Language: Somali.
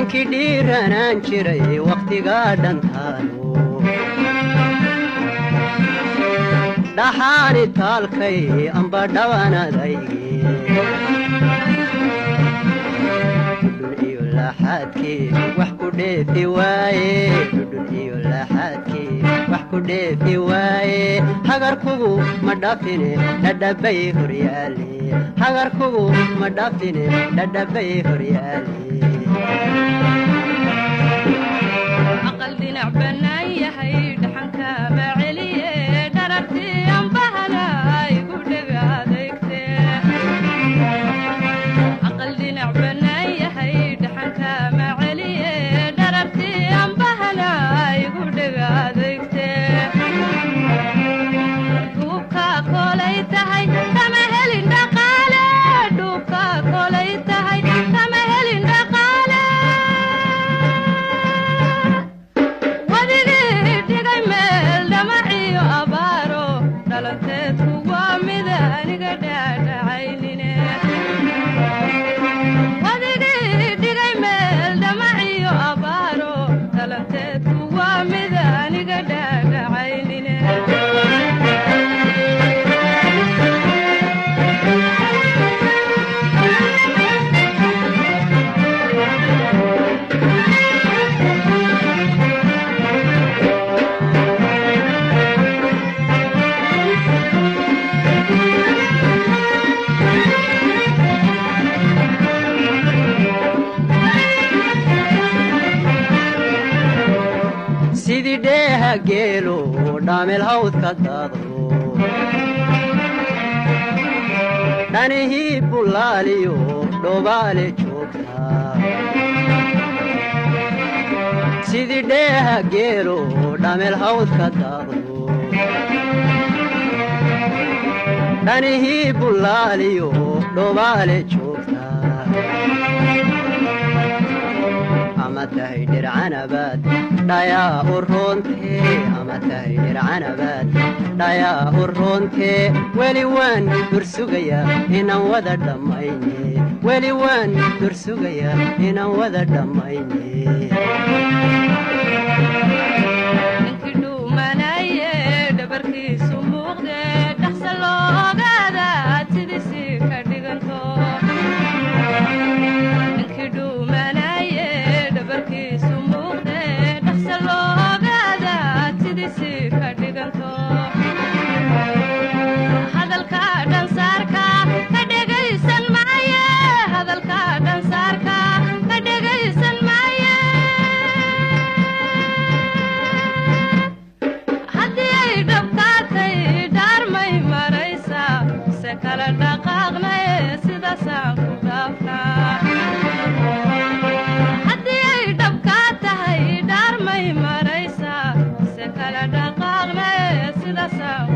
ninkii dhiiranaan jiray waqtigaa dhantaano dhaxaani taalkay amba dhawanadayge dhudhun iyo laxaadkii wax ku dheefi waaye dhudhun iyo laxaadkii wax ku dheefi waaye hagarkugu ma dhaafine dhadhabay horyaale hagarkugu ma dhaafine dhadhabay horyaale aqal dhinac bannaan yahay dhaxanka maceliye dharartii ambahana igu dhega adeegte aqal dhinac bannaan yahay dhaxanka maceliye dharartii ambahana igu dhega adeegte duubka kolay tahay kama helin dhaqaale duubka kolay tahay kama helin dhaqaale wadigii dhigay meel dhamaciyo abaaro dhalanteedku waa mid aniga dhaadhacaynine wadigii dhigay meel dhamaciyo abaaro dhalanteedku waa mid aniga dhaadhacaynine sidii dheeha geelo dhaamel hawdka daadro dhanihii bulaaliyo dhobaale joogtaa sidii dheeha geelo dhaamel hawdka daadro dhanihii bulaaliyo dhobaale joogtaa ama tahay dhircanabaad dhayaa u roontee ama tahay dhircanabaad dhayaa u roontee weli waan dursugayaa inaan wada dhammayne weli waan dursugayaa inaan wada dhammayne ninkii dhuumanaye dhabarkiisu muuqde dhaqsa loo ogaada sidiisii ka dhiganto ninkii dhuumanaye dhabarkiisu muuqde dhaqsa loo ogaada sidiisii ka dhiganto hadalka dhansaarka ka dhegaysan maaye hadalka dhansaarka ka dhegaysan maaye haddii ay dhabkaatay dhaarmay maraysa se kala dhaqaaqnaye sidaasaan ku dhaafnaa haddii ay dhabkaa tahay dhaarmay maraysa se kala dhaqaaqnaye sidaasaan